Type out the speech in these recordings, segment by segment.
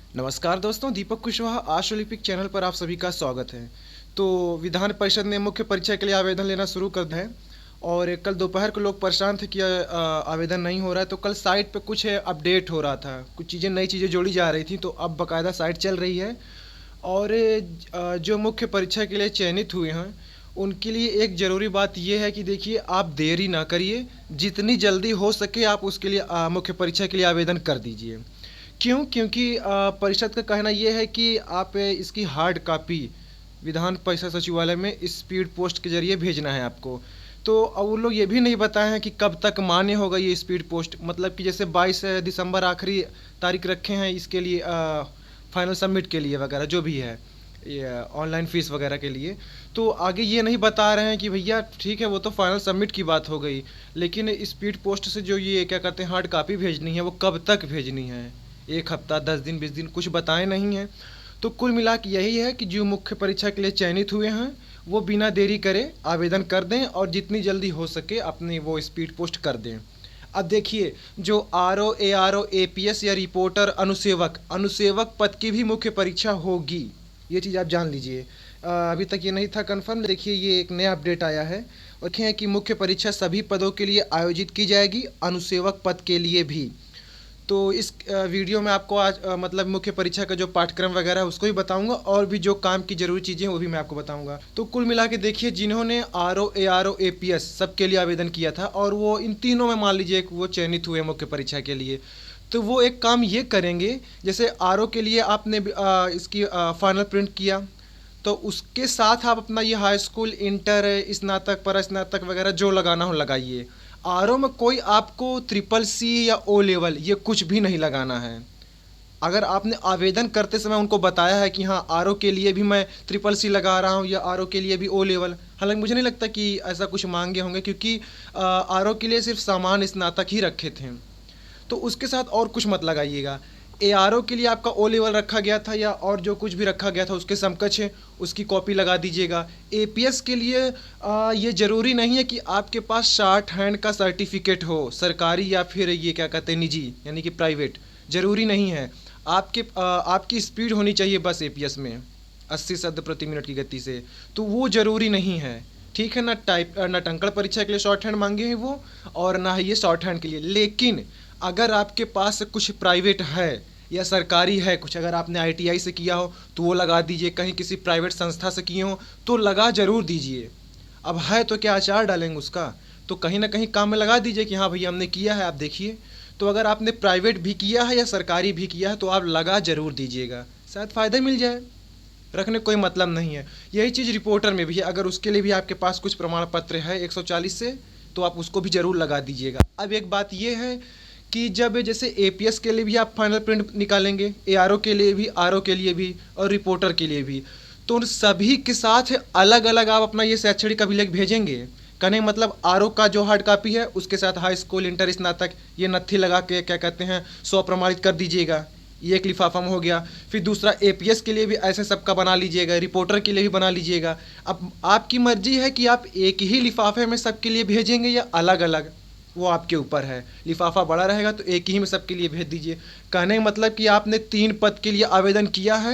नमस्कार दोस्तों, दीपक कुशवाहा आश ओलंपिक चैनल पर आप सभी का स्वागत है। तो विधान परिषद ने मुख्य परीक्षा के लिए आवेदन लेना शुरू कर दिया है और कल दोपहर को लोग परेशान थे कि आवेदन नहीं हो रहा है। तो कल साइट पे कुछ अपडेट हो रहा था, कुछ चीज़ें नई चीज़ें जोड़ी जा रही थी, तो अब बाकायदा साइट चल रही है। और जो मुख्य परीक्षा के लिए चयनित हुए हैं उनके लिए एक ज़रूरी बात यह है कि देखिए, आप देरी ना करिए, जितनी जल्दी हो सके आप उसके लिए मुख्य परीक्षा के लिए आवेदन कर दीजिए। क्यों? क्योंकि परिषद का कहना ये है कि आप इसकी हार्ड कॉपी विधान परिषद सचिवालय में स्पीड पोस्ट के जरिए भेजना है आपको। तो वो लोग ये भी नहीं बताए हैं कि कब तक मान्य होगा ये स्पीड पोस्ट, मतलब कि जैसे 22 दिसंबर आखिरी तारीख रखे हैं इसके लिए, फाइनल सबमिट के लिए वगैरह जो भी है, ये ऑनलाइन फीस वगैरह के लिए। तो आगे ये नहीं बता रहे हैं कि भैया ठीक है, वो तो फाइनल सबमिट की बात हो गई, लेकिन स्पीड पोस्ट से जो ये क्या कहते हैं हार्ड कॉपी भेजनी है वो कब तक भेजनी है, 1 हफ्ता, 10 दिन, 20 दिन, कुछ बताए नहीं हैं। तो कुल मिला के यही है कि जो मुख्य परीक्षा के लिए चयनित हुए हैं वो बिना देरी करे आवेदन कर दें और जितनी जल्दी हो सके अपनी वो स्पीड पोस्ट कर दें। अब देखिए, जो आरओ, एआरओ, एपीएस या रिपोर्टर, अनुसेवक अनुसेवक पद की भी मुख्य परीक्षा होगी, ये चीज़ आप जान लीजिए। अभी तक ये नहीं था कंफर्म, देखिए ये एक नया अपडेट आया है। और देखें कि मुख्य परीक्षा सभी पदों के लिए आयोजित की जाएगी, अनुसेवक पद के लिए भी। तो इस वीडियो में आपको आज मतलब मुख्य परीक्षा का जो पाठ्यक्रम वगैरह है उसको भी बताऊंगा और भी जो काम की ज़रूरी चीज़ें हैं वो भी मैं आपको बताऊंगा। तो कुल मिला के देखिए, जिन्होंने आरओ, एआरओ, एपीएस सबके लिए आवेदन किया था और वो इन तीनों में मान लीजिए वो चयनित हुए मुख्य परीक्षा के लिए, तो वो एक काम ये करेंगे, जैसे आरओ के लिए आपने इसकी फाइनल प्रिंट किया, तो उसके साथ आप अपना ये हाई स्कूल, इंटर, स्नातक, परास्नातक वगैरह जो लगाना हो लगाइए। आरओ में कोई आपको ट्रिपल सी या ओ लेवल ये कुछ भी नहीं लगाना है। अगर आपने आवेदन करते समय उनको बताया है कि हाँ, आरओ के लिए भी मैं ट्रिपल सी लगा रहा हूँ या आरओ के लिए भी ओ लेवल, हालांकि मुझे नहीं लगता कि ऐसा कुछ मांगे होंगे, क्योंकि आरओ के लिए सिर्फ सामान्य स्नातक ही रखे थे। तो उसके साथ और कुछ मत लगाइएगा। एआरओ के लिए आपका ओ लेवल रखा गया था या और जो कुछ भी रखा गया था उसके समकक्ष है, उसकी कॉपी लगा दीजिएगा। एपीएस के लिए ये ज़रूरी नहीं है कि आपके पास शॉर्ट हैंड का सर्टिफिकेट हो, सरकारी या फिर ये क्या कहते हैं निजी, यानी कि प्राइवेट, ज़रूरी नहीं है। आपकी स्पीड होनी चाहिए बस एपीएस में 80 शब्द प्रति मिनट की गति से, तो वो ज़रूरी नहीं है। ठीक है ना, ना टंकण परीक्षा के लिए शॉर्ट हैंड मांगे हैं वो, और ना ही ये शॉर्ट हैंड के लिए। लेकिन अगर आपके पास कुछ प्राइवेट है या सरकारी है कुछ, अगर आपने आईटीआई से किया हो तो वो लगा दीजिए, कहीं किसी प्राइवेट संस्था से किए हो तो लगा ज़रूर दीजिए। अब है तो क्या आचार डालेंगे उसका, तो कहीं ना कहीं काम में लगा दीजिए कि हाँ भैया हमने किया है, आप देखिए। तो अगर आपने प्राइवेट भी किया है या सरकारी भी किया है तो आप लगा ज़रूर दीजिएगा, शायद फ़ायदा मिल जाए। रखने कोई मतलब नहीं है। यही चीज़ रिपोर्टर में भी है, अगर उसके लिए भी आपके पास कुछ प्रमाण पत्र है 140 से तो आप उसको भी ज़रूर लगा दीजिएगा। अब एक बात ये है कि जब जैसे एपीएस के लिए भी आप फाइनल प्रिंट निकालेंगे, एआरओ के लिए भी, आरओ के लिए भी और रिपोर्टर के लिए भी, तो उन सभी के साथ अलग अलग आप अपना ये शैक्षणिक अभिलेख भेजेंगे। कहने का मतलब आरओ का जो हार्ड कॉपी है उसके साथ हाई स्कूल, इंटर, स्नातक ये नत्थी लगा के क्या कहते हैं स्वप्रमाणित कर दीजिएगा, ये एक लिफाफा में हो गया। फिर दूसरा एपीएस के लिए भी ऐसे सबका बना लीजिएगा, रिपोर्टर के लिए भी बना लीजिएगा। अब आपकी मर्जी है कि आप एक ही लिफाफे में सबके लिए भेजेंगे या अलग अलग, वो आपके ऊपर है। लिफाफा बड़ा रहेगा तो एक ही में सबके लिए भेज दीजिए। कहने का मतलब कि आपने 3 पद के लिए आवेदन किया है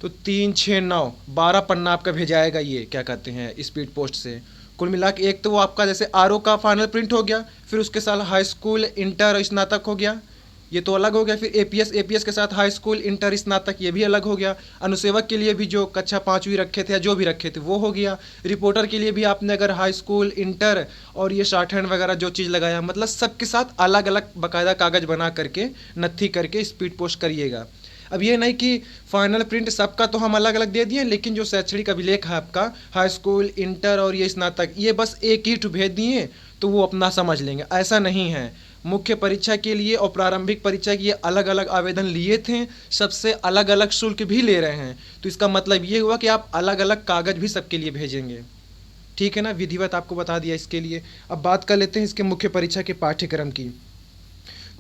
तो 3, 6, 9, 12 पन्ना आपका भेजाएगा ये क्या कहते हैं स्पीड पोस्ट से। कुल मिला के एक तो वो आपका जैसे आरओ का फाइनल प्रिंट हो गया, फिर उसके साथ हाई स्कूल, इंटर और स्नातक हो गया, ये तो अलग हो गया। फिर एपीएस के साथ हाई स्कूल, इंटर, स्नातक ये भी अलग हो गया। अनुसेवक के लिए भी जो कक्षा 5वीं रखे थे या जो भी रखे थे वो हो गया। रिपोर्टर के लिए भी आपने अगर हाई स्कूल, इंटर और ये शॉर्ट हैंड वगैरह जो चीज़ लगाया, मतलब सबके साथ अलग अलग बाकायदा कागज़ बना करके नत्थी करके स्पीड पोस्ट करिएगा। अब ये नहीं कि फाइनल प्रिंट सबका तो हम अलग अलग दे दिए, लेकिन जो शैक्षणिक अभिलेख है आपका हाई स्कूल, इंटर और ये स्नातक, ये बस एक ही भेज दिए तो वो अपना समझ लेंगे, ऐसा नहीं है। मुख्य परीक्षा के लिए और प्रारंभिक परीक्षा के लिए अलग अलग आवेदन लिए थे, सबसे अलग अलग शुल्क भी ले रहे हैं, तो इसका मतलब ये हुआ कि आप अलग अलग कागज़ भी सबके लिए भेजेंगे। ठीक है ना, विधिवत आपको बता दिया इसके लिए। अब बात कर लेते हैं इसके मुख्य परीक्षा के पाठ्यक्रम की।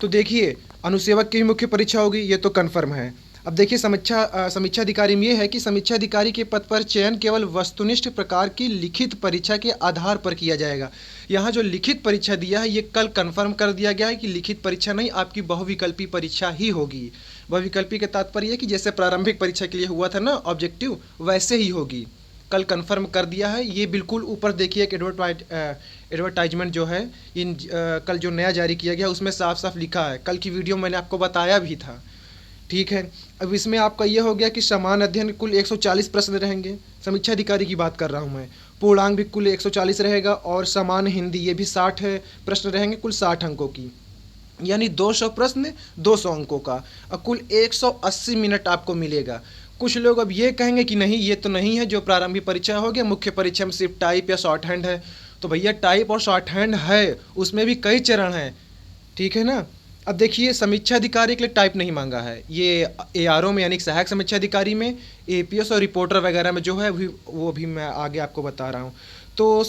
तो देखिए, अनुसेवक की भी मुख्य परीक्षा होगी, ये तो कन्फर्म है। अब देखिए समीक्षा अधिकारी में ये है कि समीक्षा अधिकारी के पद पर चयन केवल वस्तुनिष्ठ प्रकार की लिखित परीक्षा के आधार पर किया जाएगा। यहाँ जो लिखित परीक्षा दिया है ये कल कंफर्म कर दिया गया है कि लिखित परीक्षा नहीं, आपकी बहुविकल्पी परीक्षा ही होगी। बहुविकल्पी का तात्पर्य है कि जैसे प्रारंभिक परीक्षा के लिए हुआ था ना ऑब्जेक्टिव, वैसे ही होगी। कल कंफर्म कर दिया है। ये बिल्कुल ऊपर देखिए एक एडवर्टाइजमेंट जो है कल जो नया जारी किया गया उसमें साफ साफ लिखा है। कल की वीडियो मैंने आपको बताया भी था। ठीक है, अब इसमें आपका ये हो गया कि समान अध्ययन कुल 140 प्रश्न रहेंगे। समीक्षा अधिकारी की बात कर रहा हूँ मैं। पूर्णांक भी कुल 140 रहेगा और समान हिंदी ये भी 60 प्रश्न रहेंगे कुल 60 अंकों की, यानी 200 प्रश्न 200 अंकों का, और कुल 180 मिनट आपको मिलेगा। कुछ लोग अब ये कहेंगे कि नहीं ये तो नहीं है जो प्रारंभिक परीक्षा हो गया, मुख्य परीक्षा में सिर्फ टाइप या शॉर्ट हैंड है। तो भैया टाइप और शॉर्ट हैंड है, उसमें भी कई चरण हैं, ठीक है ना। अब देखिए समीक्षा अधिकारी के लिए टाइप नहीं मांगा है, ये ARO में यानी सहायक समीक्षा अधिकारी में, APS और रिपोर्टर वगैरह में जो है वो भी मैं आगे आपको बता रहा हूँ। तो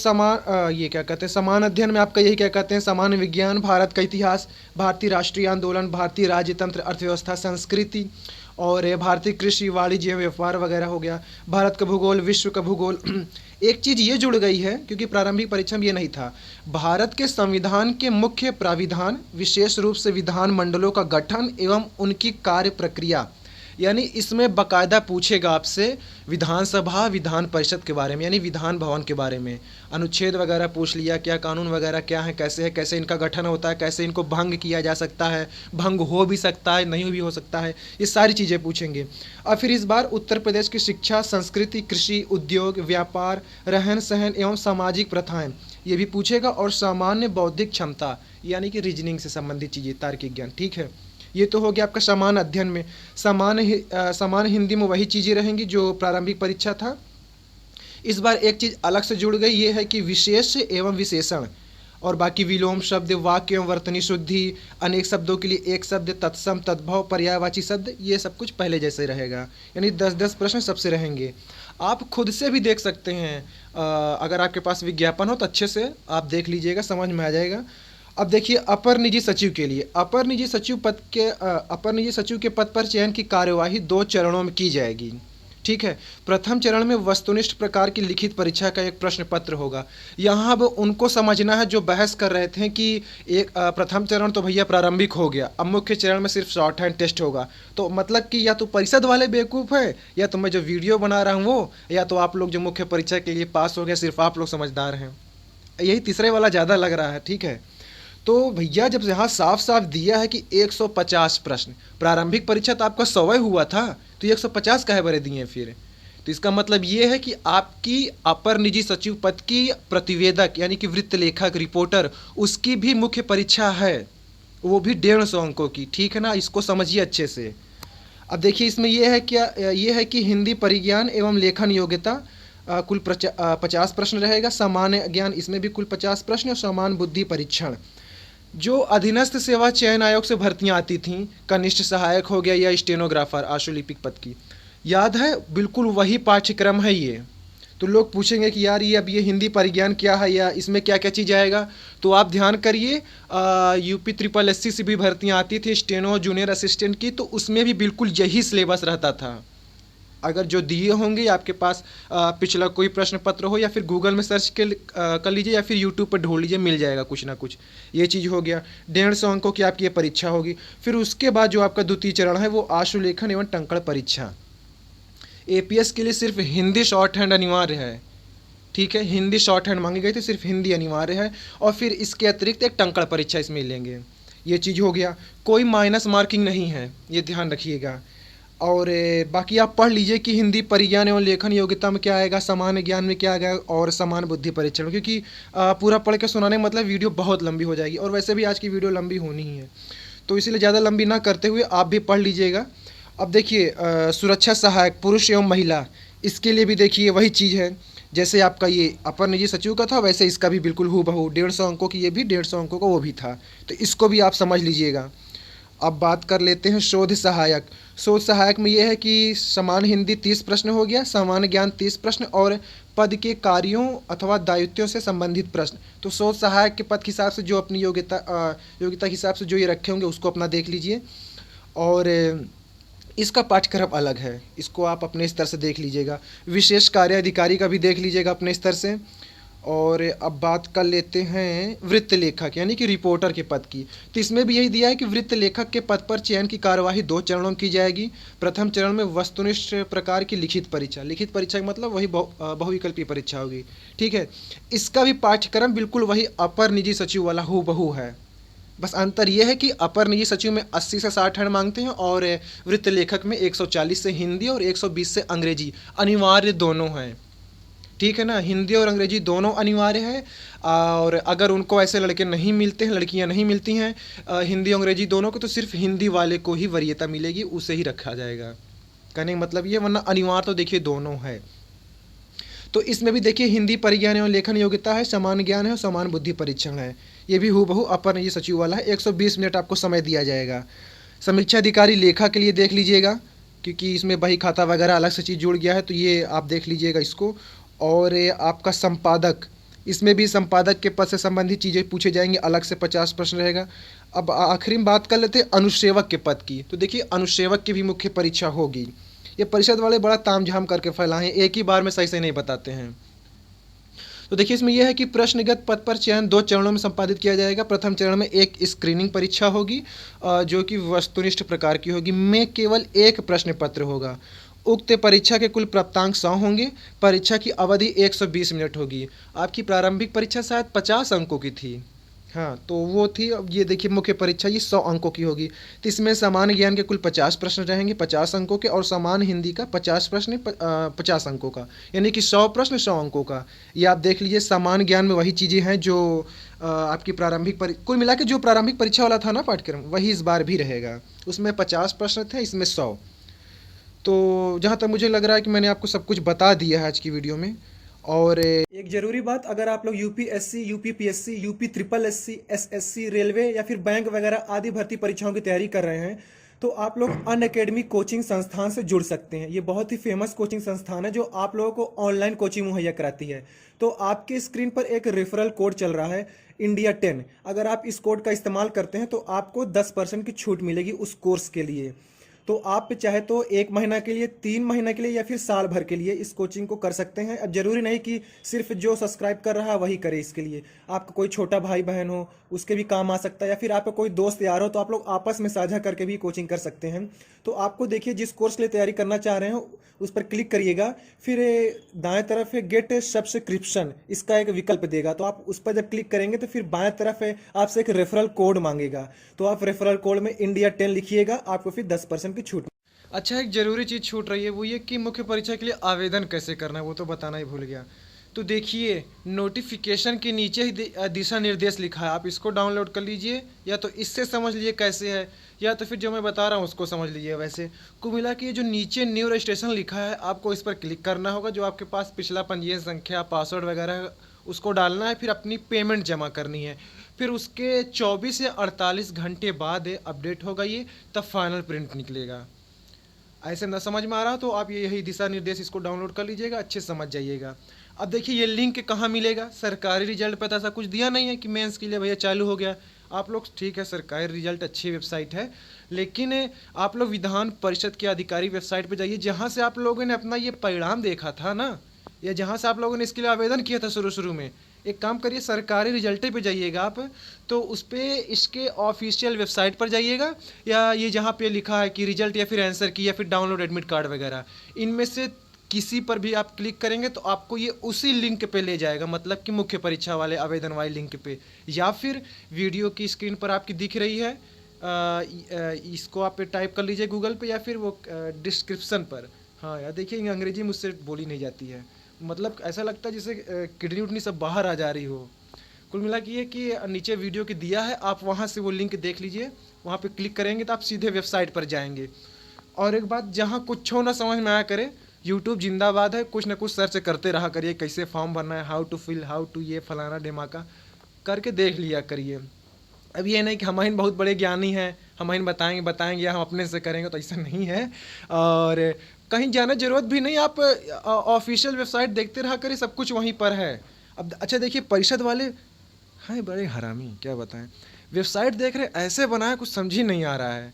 ये क्या कहते हैं, समान अध्ययन में आपका यही क्या कहते हैं, सामान्य विज्ञान, भारत का इतिहास, भारतीय राष्ट्रीय आंदोलन, भारतीय राज्यतंत्र, अर्थव्यवस्था, संस्कृति, और भारतीय कृषि, वाणिज्य, व्यापार वगैरह हो गया, भारत का भूगोल, विश्व का भूगोल। एक चीज़ ये जुड़ गई है क्योंकि प्रारंभिक परीक्षा में ये नहीं था। भारत के संविधान के मुख्य प्राविधान, विशेष रूप से विधान मंडलों का गठन एवं उनकी कार्य प्रक्रिया, यानी इसमें बाकायदा पूछेगा आपसे विधानसभा विधान परिषद के बारे में, यानी विधान भवन के बारे में। अनुच्छेद वगैरह पूछ लिया, क्या कानून वगैरह क्या है, कैसे इनका गठन होता है, कैसे इनको भंग किया जा सकता है, भंग हो भी सकता है, नहीं भी हो सकता है, ये सारी चीज़ें पूछेंगे। और फिर इस बार उत्तर प्रदेश की शिक्षा, संस्कृति, कृषि, उद्योग, व्यापार, रहन सहन एवं सामाजिक प्रथाएँ ये भी पूछेगा, और सामान्य बौद्धिक क्षमता यानी कि रीजनिंग से संबंधित चीज़ें, तार्किक ज्ञान। ठीक है, ये तो हो गया आपका समान अध्ययन में। समान हिंदी में वही चीज़ें रहेंगी जो प्रारंभिक परीक्षा था। इस बार एक चीज़ अलग से जुड़ गई, ये है कि विशेष एवं विशेषण, और बाकी विलोम शब्द, वाक्य एवं वर्तनी शुद्धि, अनेक शब्दों के लिए एक शब्द, तत्सम, तद्भव, पर्यायवाची शब्द, ये सब कुछ पहले जैसे रहेगा, यानी 10-10 प्रश्न सबसे रहेंगे। आप खुद से भी देख सकते हैं, अगर आपके पास विज्ञापन हो तो अच्छे से आप देख लीजिएगा, समझ में आ जाएगा। अब देखिए अपर निजी सचिव के लिए, अपर निजी सचिव के पद पर चयन की कार्यवाही 2 चरणों में की जाएगी। ठीक है, प्रथम चरण में वस्तुनिष्ठ प्रकार की लिखित परीक्षा का एक प्रश्न पत्र होगा। यहाँ अब उनको समझना है जो बहस कर रहे थे कि प्रथम चरण तो भैया प्रारंभिक हो गया, अब मुख्य चरण में सिर्फ शॉर्ट हैंड टेस्ट होगा। तो मतलब कि या तो परिषद वाले बेवकूफ़ है, या तो मैं जो वीडियो बना रहा हूँ वो, या तो आप लोग जो मुख्य परीक्षा के लिए पास हो गए सिर्फ आप लोग समझदार हैं। यही तीसरे वाला ज़्यादा लग रहा है। ठीक है, तो भैया जब यहाँ साफ साफ दिया है कि 150 प्रश्न, प्रारंभिक परीक्षा तो आपका 100 हुआ था, तो 150 काहे बरे दिए फिर? तो इसका मतलब ये है कि आपकी अपर निजी सचिव पद की प्रतिवेदक यानी कि वृत्त लेखक, रिपोर्टर, उसकी भी मुख्य परीक्षा है, वो भी 150 अंकों की। ठीक है ना, इसको समझिए अच्छे से। अब देखिए इसमें ये है कि हिंदी परिज्ञान एवं लेखन योग्यता कुल 50 प्रश्न रहेगा। सामान्य ज्ञान इसमें भी कुल 50 प्रश्न, और समान बुद्धि परीक्षण जो अधीनस्थ सेवा चयन आयोग से भर्तियां आती थीं, कनिष्ठ सहायक हो गया या स्टेनोग्राफर आशुलिपिक पद की, याद है बिल्कुल वही पाठ्यक्रम है ये। तो लोग पूछेंगे कि यार ये अब ये हिंदी परिज्ञान क्या है या इसमें क्या क्या चीज़ आएगा, तो आप ध्यान करिए। UP SSSC से भी भर्तियां आती थी स्टेनो जूनियर असिस्टेंट की, तो उसमें भी बिल्कुल यही सिलेबस रहता था। अगर जो दिए होंगे आपके पास पिछला कोई प्रश्न पत्र हो, या फिर गूगल में सर्च कर लीजिए, या फिर यूट्यूब पर ढूंढ लीजिए, मिल जाएगा कुछ ना कुछ। ये चीज़ हो गया। 150 अंकों की आपकी ये परीक्षा होगी। फिर उसके बाद जो आपका द्वितीय चरण है वो आशुलेखन एवं टंकण परीक्षा। APS के लिए सिर्फ हिंदी शॉर्ट हैंड अनिवार्य है। ठीक है, हिंदी शॉर्ट हैंड मांगी गई थी, सिर्फ हिंदी अनिवार्य है, और फिर इसके अतिरिक्त एक टंकण परीक्षा इसमें लेंगे। ये चीज़ हो गया, कोई माइनस मार्किंग नहीं है, ये ध्यान रखिएगा। और बाकी आप पढ़ लीजिए कि हिंदी परिज्ञान एवं लेखन योग्यता में क्या आएगा, सामान्य ज्ञान में क्या आएगा, और समान बुद्धि परीक्षण। क्योंकि पूरा पढ़ के सुनाने मतलब वीडियो बहुत लंबी हो जाएगी, और वैसे भी आज की वीडियो लंबी होनी ही है, तो इसीलिए ज़्यादा लंबी ना करते हुए आप भी पढ़ लीजिएगा। अब देखिए सुरक्षा सहायक पुरुष एवं महिला, इसके लिए भी देखिए वही चीज़ है, जैसे आपका ये अपर निजी सचिव का था वैसे इसका भी बिल्कुल हूबहू 150 अंकों की, ये भी 150 अंकों का वो भी था, तो इसको भी आप समझ लीजिएगा। अब बात कर लेते हैं शोध सहायक। शोध सहायक में ये है कि समान हिंदी 30 प्रश्न हो गया, सामान्य ज्ञान 30 प्रश्न, और पद के कार्यों अथवा दायित्वों से संबंधित प्रश्न। तो शोध सहायक के पद के हिसाब से जो अपनी योग्यता के हिसाब से जो ये रखे होंगे उसको अपना देख लीजिए। और इसका पाठ्यक्रम अलग है, इसको आप अपने स्तर से देख लीजिएगा। विशेष कार्य अधिकारी का भी देख लीजिएगा अपने स्तर से। और अब बात कर लेते हैं वृत्त लेखक यानी कि रिपोर्टर के पद की। तो इसमें भी यही दिया है कि वृत्त लेखक के पद पर चयन की कार्यवाही 2 चरणों में की जाएगी। प्रथम चरण में वस्तुनिष्ठ प्रकार की लिखित परीक्षा, लिखित परीक्षा का मतलब वही बहुविकल्पीय परीक्षा होगी, ठीक है। इसका भी पाठ्यक्रम बिल्कुल वही अपर निजी सचिव वाला हूबहू है। बस अंतर यह है कि अपर निजी सचिव में 80 से 60 अंक मांगते हैं और वृत्त लेखक में 140 से हिंदी और 120 से अंग्रेजी अनिवार्य दोनों हैं, ठीक है ना। हिंदी और अंग्रेजी दोनों अनिवार्य है। और अगर उनको ऐसे लड़के नहीं मिलते हैं, लड़कियां नहीं मिलती हैं हिंदी अंग्रेजी दोनों को, तो सिर्फ हिंदी वाले को ही वरीयता मिलेगी, उसे ही रखा जाएगा। कहने का मतलब ये, वरना अनिवार्य तो देखिए दोनों है। तो इसमें भी देखिए हिंदी परिज्ञान एवं लेखन योग्यता है, समान ज्ञान है और समान बुद्धि परीक्षण है। ये भी हूबहू अपर निजी सचिव वाला है। 120 मिनट आपको समय दिया जाएगा। समीक्षा अधिकारी लेखा के लिए देख लीजिएगा, क्योंकि इसमें बही खाता वगैरह अलग से चीज़ जुड़ गया है, तो ये आप देख लीजिएगा इसको। और आपका संपादक, इसमें भी संपादक के पद से संबंधित चीज़ें पूछे जाएंगे, अलग से 50 प्रश्न रहेगा। अब आखिरी में बात कर लेते हैं अनुसेवक के पद की। तो देखिए अनुसेवक की भी मुख्य परीक्षा होगी। ये परिषद वाले बड़ा तामझाम करके फैलाए हैं, एक ही बार में सही से नहीं बताते हैं। तो देखिए इसमें यह है कि प्रश्नगत पद पर चयन 2 चरणों में संपादित किया जाएगा। प्रथम चरण में एक स्क्रीनिंग परीक्षा होगी जो कि वस्तुनिष्ठ प्रकार की होगी, में केवल एक प्रश्न पत्र होगा। उक्त परीक्षा के कुल प्राप्तांक 100 होंगे। परीक्षा की अवधि 120 मिनट होगी। आपकी प्रारंभिक परीक्षा शायद 50 अंकों की थी, हाँ तो वो थी। अब ये देखिए मुख्य परीक्षा ये 100 अंकों की होगी। तो इसमें समान ज्ञान के कुल 50 प्रश्न रहेंगे 50 अंकों के, और समान हिंदी का 50 प्रश्न 50 अंकों का, यानी कि 100 प्रश्न 100 अंकों का। ये आप देख लीजिए, समान ज्ञान में वही चीज़ें हैं जो आपकी कुल मिला के जो प्रारंभिक परीक्षा वाला था ना पाठ्यक्रम, वही इस बार भी रहेगा। उसमें 50 प्रश्न थे, इसमें 100। तो जहाँ तक मुझे लग रहा है कि मैंने आपको सब कुछ बता दिया है आज की वीडियो में। और एक ज़रूरी बात, अगर आप लोग UPSC, UPPSC, UP triple SC, SSC, railway या फिर बैंक वगैरह आदि भर्ती परीक्षाओं की तैयारी कर रहे हैं, तो आप लोग अनअकैडमी कोचिंग संस्थान से जुड़ सकते हैं। ये बहुत ही फेमस कोचिंग संस्थान है जो आप लोगों को ऑनलाइन कोचिंग मुहैया कराती है। तो आपके स्क्रीन पर एक रेफरल कोड चल रहा है इंडिया 10। अगर आप इस कोड का इस्तेमाल करते हैं तो आपको 10% की छूट मिलेगी उस कोर्स के लिए। तो आप चाहे तो 1 महीना के लिए, 3 महीना के लिए या फिर साल भर के लिए इस कोचिंग को कर सकते हैं। अब जरूरी नहीं कि सिर्फ जो सब्सक्राइब कर रहा है वही करे इसके लिए। आपका कोई छोटा भाई बहन हो उसके भी काम आ सकता है, या फिर आपका कोई दोस्त यार हो तो आप लोग आपस में साझा करके भी कोचिंग कर सकते हैं। तो आपको देखिए जिस कोर्स के लिए तैयारी करना चाह रहे हो उस पर क्लिक करिएगा, फिर दाएं तरफ है गेट सब्सक्रिप्शन, इसका एक विकल्प देगा। तो आप उस पर जब क्लिक करेंगे तो फिर बाएं तरफ है आपसे एक रेफरल कोड मांगेगा। तो आप रेफरल कोड में इंडिया 10 लिखिएगा, आपको फिर 10% की छूट। अच्छा, एक ज़रूरी चीज़ छूट रही है, वो ये कि मुख्य परीक्षा के लिए आवेदन कैसे करना है, वो तो बताना ही भूल गया। तो देखिए नोटिफिकेशन के नीचे ही दिशा निर्देश लिखा है, आप इसको डाउनलोड कर लीजिए, या तो इससे समझ लीजिए कैसे है, या तो फिर जो मैं बता रहा हूँ उसको समझ लीजिए। वैसे कुल मिला के ये जो नीचे न्यू रजिस्ट्रेशन लिखा है, आपको इस पर क्लिक करना होगा। जो आपके पास पिछला पंजीयन संख्या, पासवर्ड वगैरह उसको डालना है, फिर अपनी पेमेंट जमा करनी है। फिर उसके 24 या 48 घंटे बाद अपडेट होगा ये, तब फाइनल प्रिंट निकलेगा। ऐसे ना समझ में आ रहा तो आप ये यही दिशा निर्देश इसको डाउनलोड कर लीजिएगा, अच्छे से समझ जाइएगा। अब देखिए ये लिंक कहाँ मिलेगा, सरकारी रिजल्ट पे तो ऐसा कुछ दिया नहीं है कि मेंस के लिए भैया चालू हो गया। आप लोग ठीक है, सरकारी रिजल्ट अच्छी वेबसाइट है, लेकिन आप लोग विधान परिषद के अधिकारी वेबसाइट पे जाइए, जहाँ से आप लोगों ने अपना ये परिणाम देखा था ना, या जहाँ से आप लोगों ने इसके लिए आवेदन किया था शुरू में। एक काम करिए, सरकारी रिजल्ट पे जाइएगा आप, तो उस पर इसके ऑफिशियल वेबसाइट पर जाइएगा, या ये जहाँ पे लिखा है कि रिजल्ट या फिर आंसर की या फिर डाउनलोड एडमिट कार्ड वगैरह, इनमें से किसी पर भी आप क्लिक करेंगे तो आपको ये उसी लिंक पे ले जाएगा, मतलब कि मुख्य परीक्षा वाले आवेदन वाले लिंक पे। या फिर वीडियो की स्क्रीन पर आपकी दिख रही है, इसको आप टाइप कर लीजिए गूगल पे, या फिर वो डिस्क्रिप्शन पर। हाँ यार देखिए, अंग्रेजी मुझसे बोली नहीं जाती है, मतलब ऐसा लगता है जैसे किडनी उडनी सब बाहर आ जा रही हो। कुल मिला के ये कि नीचे वीडियो की दिया है, आप वहाँ से वो लिंक देख लीजिए, वहाँ पे क्लिक करेंगे तो आप सीधे वेबसाइट पर जाएंगे। और एक बात, जहाँ कुछ हो ना समझ में आया करे, यूट्यूब जिंदाबाद है, कुछ ना कुछ सर्च करते रहा करिए, कैसे फॉर्म भरना है, how to fill, how to ये फलाना ढिमाका करके देख लिया करिए। अब ये नहीं कि हम बहुत बड़े ज्ञानी हैं, हम बताएंगे या हम अपने से करेंगे, तो ऐसा नहीं है। और कहीं जाने ज़रूरत भी नहीं, आप ऑफिशियल वेबसाइट देखते रहा करिए, सब कुछ वहीं पर है। अब अच्छा देखिए, परिषद वाले हैं बड़े हरामी, क्या बताएं, वेबसाइट देख रहे ऐसे बनाया कुछ समझ ही नहीं आ रहा है।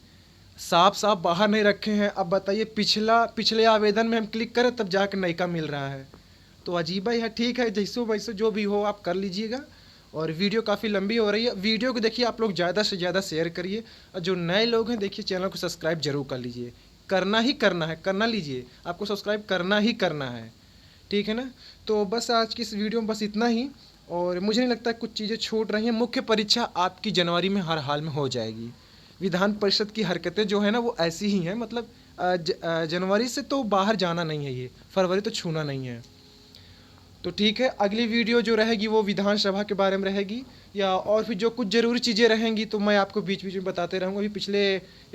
साफ साफ बाहर नहीं रखे हैं। अब बताइए पिछले आवेदन में हम क्लिक करें तब जाकर नयका मिल रहा है, तो अजीब ही है। ठीक है, जैसो वैसो जो भी हो आप कर लीजिएगा। और वीडियो काफ़ी लंबी हो रही है, वीडियो को देखिए आप लोग ज़्यादा से ज़्यादा शेयर करिए, और जो नए लोग हैं देखिए चैनल को सब्सक्राइब जरूर कर लीजिए। करना ही करना है, करना लीजिए, आपको सब्सक्राइब करना ही करना है, ठीक है ना। तो बस आज की इस वीडियो में बस इतना ही, और मुझे नहीं लगता कुछ चीज़ें छूट रही हैं। मुख्य परीक्षा आपकी जनवरी में हर हाल में हो जाएगी। विधान परिषद की हरकतें जो है ना वो ऐसी ही हैं, मतलब जनवरी से तो बाहर जाना नहीं है, ये फरवरी तो छूना नहीं है। तो ठीक है, अगली वीडियो जो रहेगी वो विधानसभा के बारे में रहेगी, या और फिर जो कुछ ज़रूरी चीज़ें रहेंगी तो मैं आपको बीच बीच में बताते रहूँगा। अभी पिछले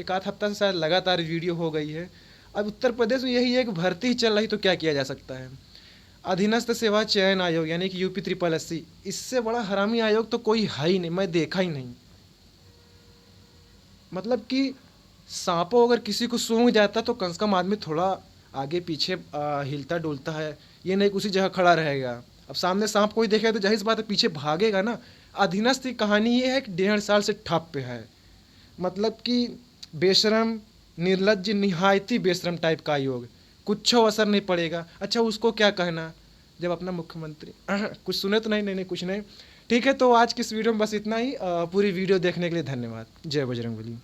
एक आध हफ्ता से शायद लगातार वीडियो हो गई है। अब उत्तर प्रदेश में यही है कि भर्ती ही चल रही, तो क्या किया जा सकता है। अधीनस्थ सेवा चयन आयोग यानी कि यूपी 8088, इससे बड़ा हरामी आयोग तो कोई है ही नहीं, मैं देखा ही नहीं। मतलब कि सांपों अगर किसी को सूंघ जाता तो कम से कम आदमी थोड़ा आगे पीछे हिलता डुलता है, ये नहीं कि उसी जगह खड़ा रहेगा। अब सामने सांप कोई देखेगा तो जाहिर सी बात है पीछे भागेगा ना। अधीनस्थ की कहानी ये है कि 1.5 साल से ठप पे है, मतलब कि बेशरम, निर्लज्ज, निहायती बेशरम टाइप का आयोग, कुछ असर नहीं पड़ेगा। अच्छा उसको क्या कहना जब अपना मुख्यमंत्री कुछ सुने तो नहीं, नहीं नहीं कुछ नहीं। ठीक है, तो आज की इस वीडियो में बस इतना ही। पूरी वीडियो देखने के लिए धन्यवाद। जय बजरंगबली।